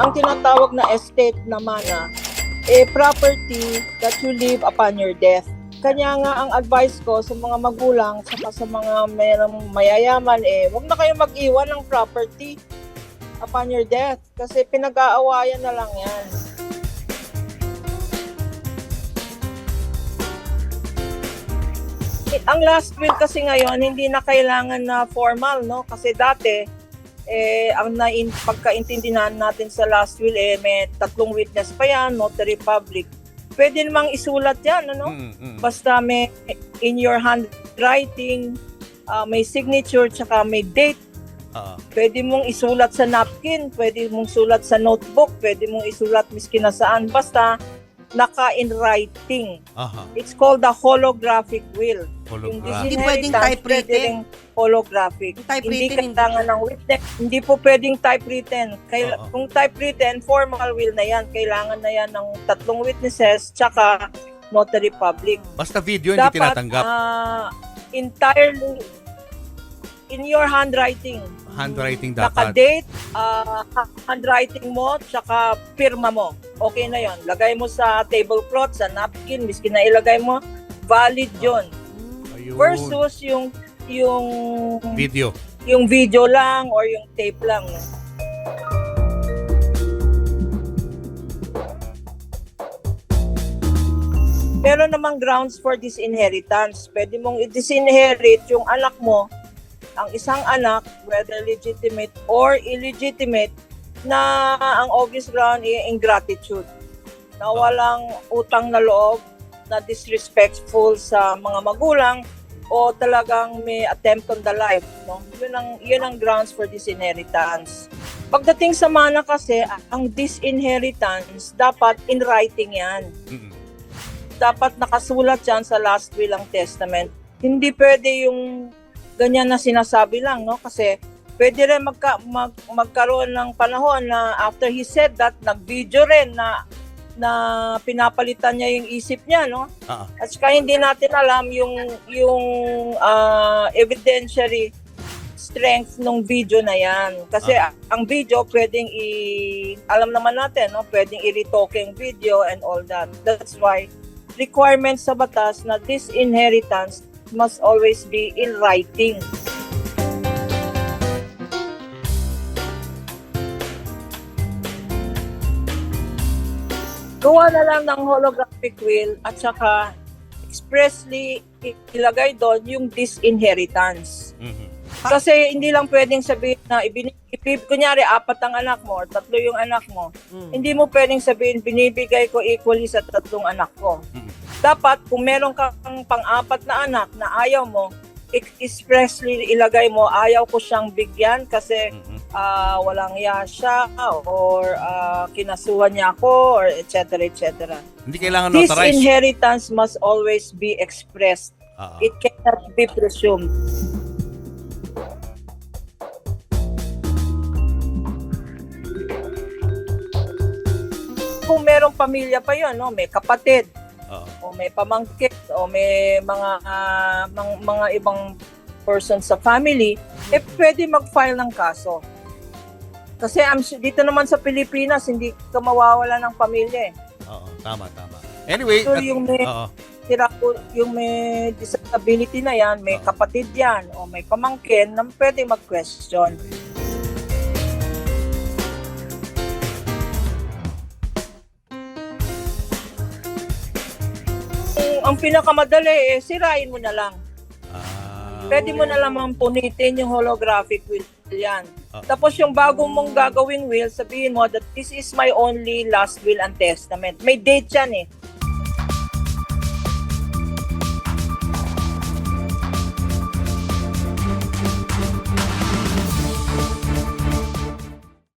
ang tinatawag na estate naman property that you leave upon your death. Kanya nga ang advice ko sa mga magulang saka sa mga mayroong mayayaman huwag na kayo mag-iwan ng property upon your death kasi pinag-aawayan na lang yan. Ang last will kasi ngayon hindi na kailangan na formal, no? Kasi dati ang pagkaintindihan natin sa last will may 3 witness pa yan, notary public. Pwede namang isulat yan, ano? Basta may in your handwriting, may signature, tsaka may date. Pwede mong isulat sa napkin, pwede mong sulat sa notebook, pwede mong isulat miski na saan. Basta naka-in writing. It's called the holographic will. Hindi pwedeng typewritten. Holographic. Hindi kailangan ng witness. Hindi po pwedeng typewritten. Kung typewritten, formal will na yan. Kailangan na yan ng 3 witnesses tsaka notary public. Basta video hindi tinatanggap. Entirely in your handwriting. Handwriting dapat. Naka-date, handwriting mo, tsaka pirma mo. Okay na yon. Lagay mo sa tablecloth, sa napkin, miski na ilagay mo, valid yon. Versus yung video. Yung video lang or yung tape lang. Meron namang grounds for disinheritance. Pwede mong i-disinherit yung anak mo, ang isang anak, whether legitimate or illegitimate, na ang obvious ground ay ingratitude. Na walang utang na loob, na disrespectful sa mga magulang, o talagang may attempt on the life. No? Yun ang grounds for disinheritance. Pagdating sa mana kasi, ang disinheritance, dapat in writing yan. Dapat nakasulat yan sa last will ang testament. Hindi pwede yung ganyan na sinasabi lang, no? Kasi pwede rin magkaroon ng panahon na after he said that, nag-video rin na pinapalitan niya yung isip niya, no? At saka hindi natin alam yung evidentiary strength ng video na yan. Kasi ang video pwedeng alam naman natin, no? Pwedeng i-retoke yung video and all that. That's why requirements sa batas na disinheritance must always be in writing. Gawa na lang ng holographic will at saka expressly ilagay doon yung disinheritance. Kasi hindi lang pwedeng sabihin na kunyari 4 ang anak mo or 3 yung anak mo. Hindi mo pwedeng sabihin binibigay ko equally sa 3 anak ko. Dapat kung meron kang pang-4 na anak na ayaw mo, expressly ilagay mo, ayaw ko siyang bigyan kasi walang iya siya or kinasuhan niya ako or etc. etc. Hindi kailangan notarized. Disinheritance must always be expressed. It cannot be presumed. Kung merong pamilya pa yun, no? May kapatid, o may pamangkin, o may mga ibang person sa family, pwede mag-file ng kaso. Kasi dito naman sa Pilipinas, hindi ka mawawala ng pamilya. Tama. Anyway, so, yung may disability na yan, may kapatid yan, o may pamangkin, na pwede mag-question. Ang pinakamadali sirain mo na lang. Pwede mo na lamang punitin yung holographic will yan. Tapos yung bago mong gagawing will, sabihin mo that this is my only last will and testament. May date yan